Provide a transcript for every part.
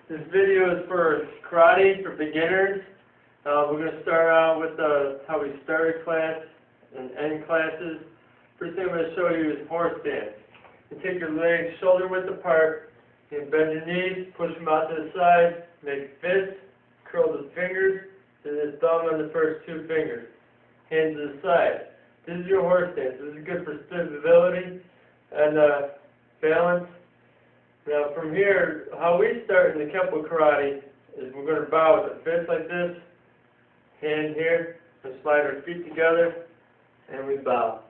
This video is for karate for beginners. We're going to start out with how we started class and end classes. First thing I'm going to show you is horse stance. You take your legs shoulder width apart, you bend your knees, push them out to the side, make fists, curl the fingers, and then thumb on the first two fingers. Hands to the side. This is your horse stance. This is good for stability and balance. Now from here, how we start in the Kempo karate is we're going to bow with a fist like this, hand here, and slide our feet together, and we bow.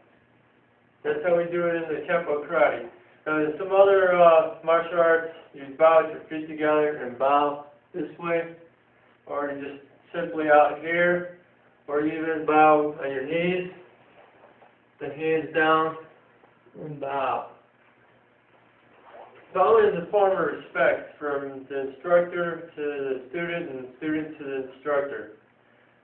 That's how we do it in the Kempo karate. Now in some other martial arts, you bow with your feet together and bow this way, or you just simply out here, or you even bow on your knees, the hands down, and bow. Bowing is a form of respect from the instructor to the student and the student to the instructor.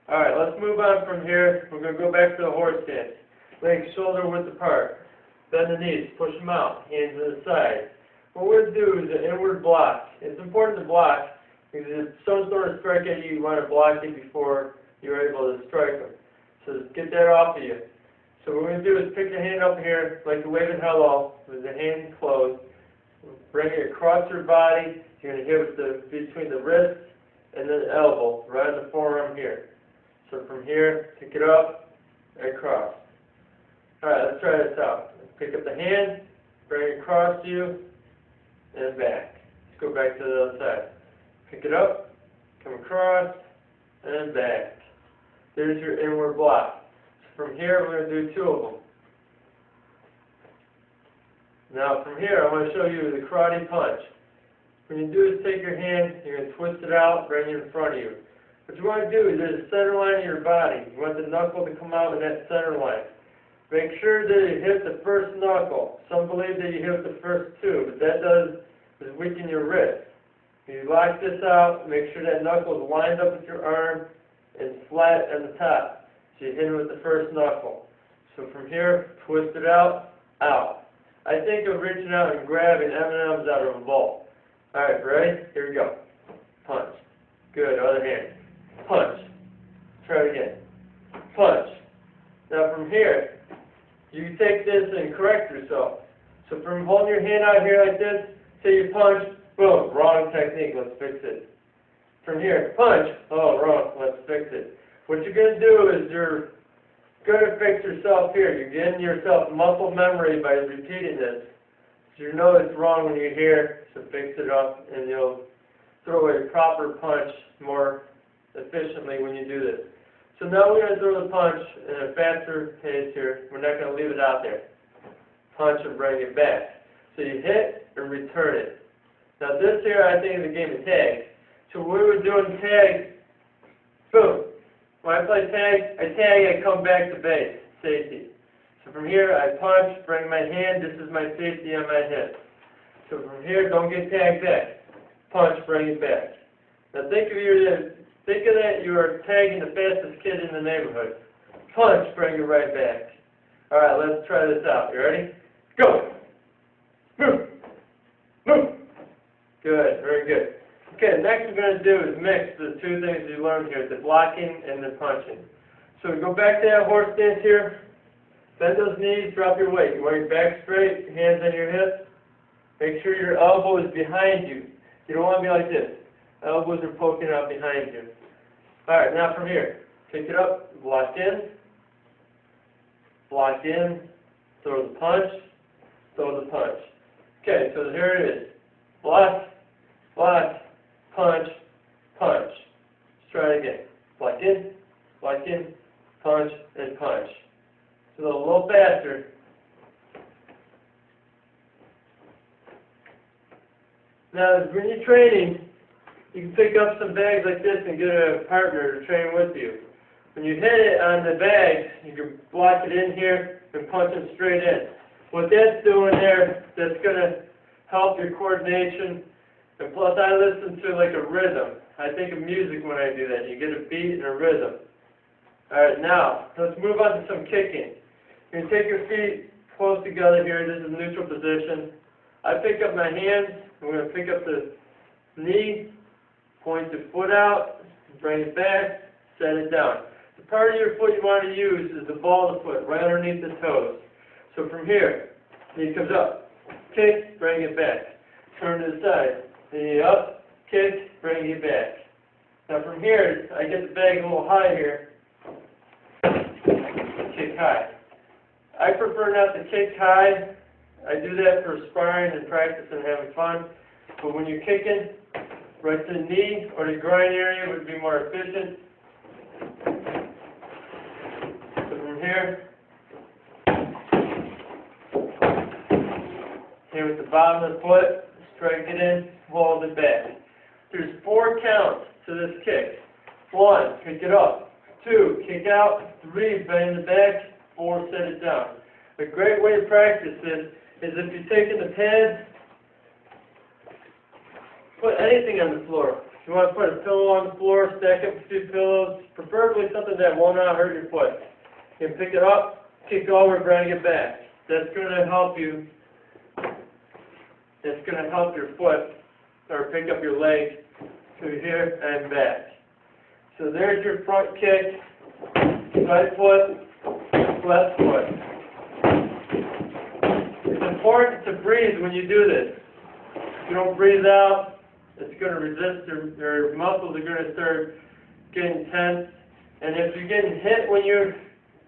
Alright, let's move on from here. We're going to go back to the horse stance. Legs shoulder width apart. Bend the knees, push them out, hands to the side. What we're going to do is an inward block. It's important to block because if someone's throwing a strike at you, you want to block it before you're able to strike them. So just get that off of you. So what we're going to do is pick your hand up here like you're waving hello with the hand closed. Bring it across your body. You're going to hit with between the wrist and the elbow, right on the forearm here. So from here, pick it up and across. Alright, let's try this out. Pick up the hand, bring it across to you, and back. Let's go back to the other side. Pick it up, come across, and back. There's your inward block. So from here, we're going to do two of them. Now from here, I want to show you the karate punch. What you do is take your hand, you're going to twist it out, bring it in front of you. What you want to do is there's a center line of your body. You want the knuckle to come out in that center line. Make sure that you hit the first knuckle. Some believe that you hit the first two, but that does is weaken your wrist. If you lock this out, make sure that knuckle is lined up with your arm and flat on the top. So you hit it with the first knuckle. So from here, twist it out, out. I think of reaching out and grabbing M&Ms out of a bowl. Alright, ready? Here we go. Punch. Good, other hand. Punch. Try it again. Punch. Now from here, you take this and correct yourself. So from holding your hand out here like this, till you punch, boom, wrong technique, let's fix it. From here, punch, oh, wrong, let's fix it. What you're going to do is you're going to fix yourself here. You're getting yourself muscle memory by repeating this. So you know it's wrong when you're here, so fix it up and you'll throw a proper punch more efficiently when you do this. So now we're going to throw the punch in a faster pace here. We're not going to leave it out there. Punch and bring it back. So you hit and return it. Now this here I think is a game of tag. So when we were doing tag, boom. When I play tag, I come back to base, safety. So from here, I punch, bring my hand, this is my safety on my hip. So from here, don't get tagged back. Punch, bring it back. Now think of that you are tagging the fastest kid in the neighborhood. Punch, bring it right back. Alright, let's try this out. You ready? Go! Move! Move! Good, very good. Okay, next we're going to do is mix the two things you learned here, the blocking and the punching. So we go back to that horse stance here, bend those knees, drop your weight. You want your back straight, hands on your hips. Make sure your elbow is behind you. You don't want to be like this. Elbows are poking out behind you. Alright, now from here, pick it up, block in, throw the punch, throw the punch. Okay, so here it is. Block, block, punch, punch. Let's try it again. Block in, punch, and punch. So a little faster. Now, when you're training, you can pick up some bags like this and get a partner to train with you. When you hit it on the bags, you can block it in here and punch it straight in. What that's doing there, that's going to help your coordination. And plus, I listen to like a rhythm. I think of music when I do that. You get a beat and a rhythm. Alright, now, let's move on to some kicking. You can take your feet close together here. This is neutral position. I pick up my hands. I'm going to pick up the knee Point the foot out, bring it back, set it down. The part of your foot you want to use is the ball of the foot, right underneath the toes. So from here, knee comes up, kick, bring it back. Turn to the side, knee up, kick, bring it back. Now from here, I get the bag a little high here, kick high. I prefer not to kick high. I do that for sparring and practice and having fun. But when you're kicking, right to the knee or the groin area would be more efficient. So from here, here with the bottom of the foot, strike it in, hold it back. There's 4 counts to this kick. 1, kick it up. 2, kick out. 3, bend the back. 4, set it down. A great way to practice this is if you're taking the pads, put anything on the floor. If you want to put a pillow on the floor, stack up a few pillows, preferably something that will not hurt your foot. You can pick it up, kick over, bring it back. That's going to help you. That's going to help your foot, or pick up your leg to here and back. So there's your front kick, right foot, left foot. It's important to breathe when you do this. If you don't breathe out, it's going to resist, your muscles are going to start getting tense. And if you're getting hit when you're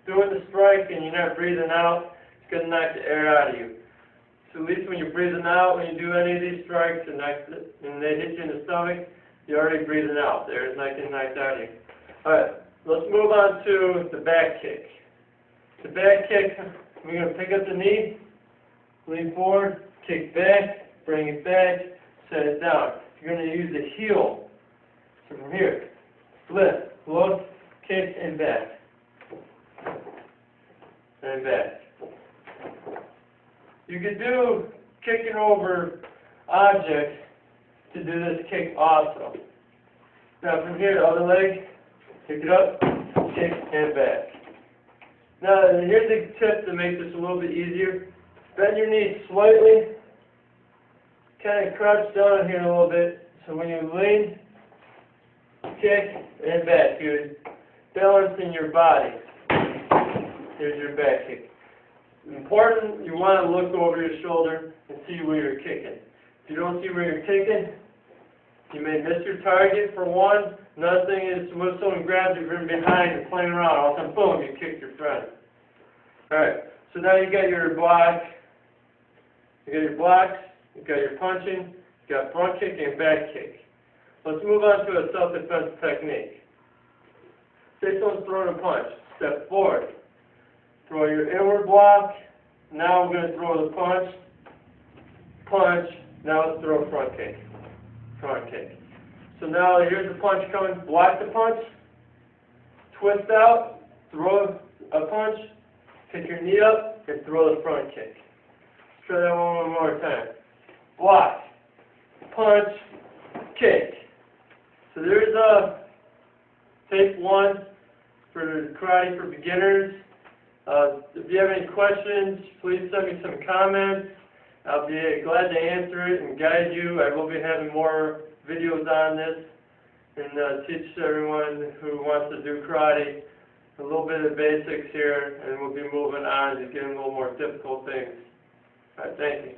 doing the strike and you're not breathing out, it's going to knock the air out of you. So at least when you're breathing out, when you do any of these strikes and they hit you in the stomach, you're already breathing out. The air is not getting knocked out of you. Alright, let's move on to the back kick. The back kick, we're going to pick up the knee, lean forward, kick back, bring it back, set it down. You're going to use the heel. So from here, lift, look, kick, and back. And back. You could do kicking over objects to do this kick also. Now from here, the other leg, pick it up, kick, and back. Now here's a tip to make this a little bit easier. Bend your knees slightly, kind of crouch down here a little bit, so when you lean, kick, and back, you're balancing your body. Here's your back kick. Important, you want to look over your shoulder and see where you're kicking. If you don't see where you're kicking, you may miss your target for one. Another thing is when someone grabs you from behind and playing around, all of a sudden, boom, you kick your friend. Alright, so now you got your block. You got your blocks, you got your punching, you got front kick and back kick. Let's move on to a self-defense technique. Say someone's throwing a punch. Step forward. Throw your inward block. Now we're going to throw the punch. Punch. Now let's throw a front kick. Front kick. So now here's the punch coming. Block the punch. Twist out. Throw a punch. Pick your knee up and throw the front kick. Let's try that one more time. Block. Punch. Kick. So there's tape 1 for karate for beginners. If you have any questions, please send me some comments. I'll be glad to answer it and guide you. I will be having more videos on this and teach everyone who wants to do karate a little bit of basics here, and we'll be moving on to getting a little more difficult things. All right, thank you.